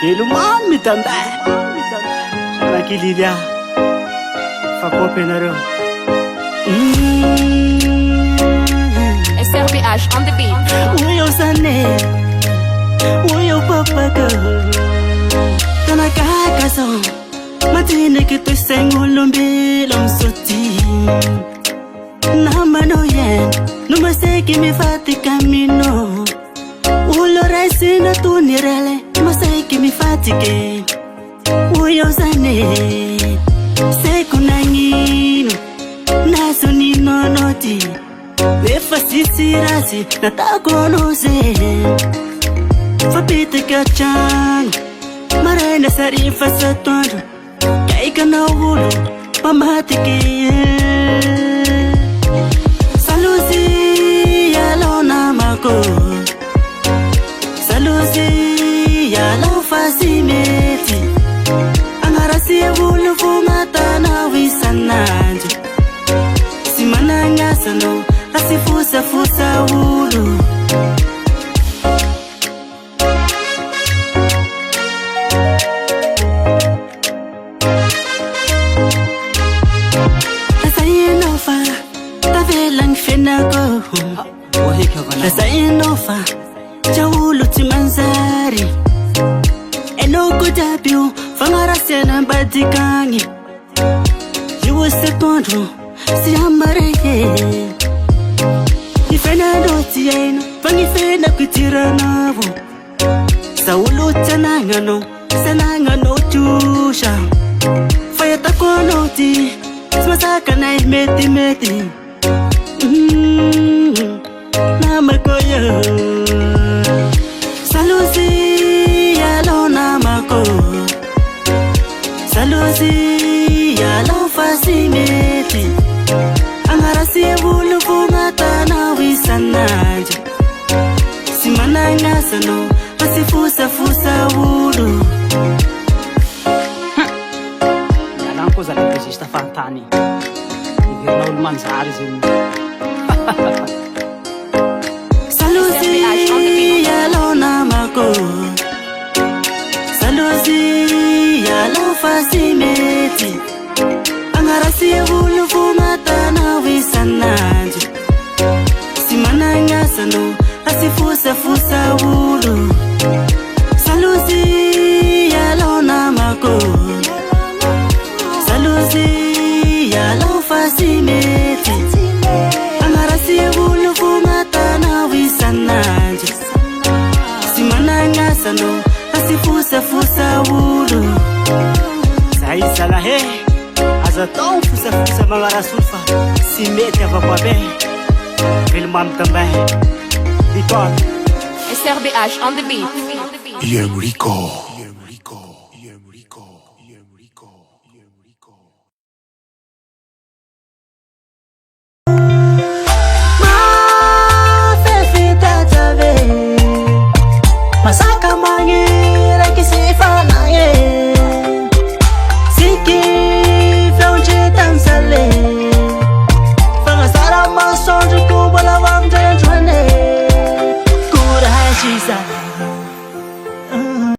Ilumami tambay Sanakililia Fakopenareo SRBH on the beat. Uyo sane Uyo papaka Tanakakaso Matine kito sengulumbi Lomsoti Namano yen Numaseki mifati kamino Ulo raisi na tunirele Numaseki mifati ke Uyo sane Seku nangino Naso nino noti Lefa sisirasi natakonose Fapite kacang Marena sarifa satondo Kaika na ulo Pamatike Salusi yalona mako Salusi yalona fasimeti Angarasi ulu fumata na wisananjo Simana ngasano Asifusa fusa ulu Asayenofa Tavelang fenago Asayenofa Jawulu timanzari Enoko dabiu Fangarasena badikangi Yuwa setondu Siamareye Ifena doti yaino Pangifena kutiranavu Saulu tanangano Sanangano tusha Fayata konoti Smasaka na meti Namakoyo Salusi yalona mako Salusi yalona fasimeti Angarasi ulu fumata na wisananje Simana ngasano Asifusa fusa ulu Yalanko za legista fantani Igirna ulmanzari zin Salusi yalona mako Salusi yalona fasimeti Angarasi ulu fumata na wisananje Simana ngasano Asifusa fusa ulu Salusi yalona mako Salusi yalona fasimeti Angarasi ulu fumata na wisananje Simana ngasano Asifusa fusa ulu Saisala he Azatão fusa mangara sulfa Simete avapabe Filmam também Vitor SRBH on the beat. Young Rico.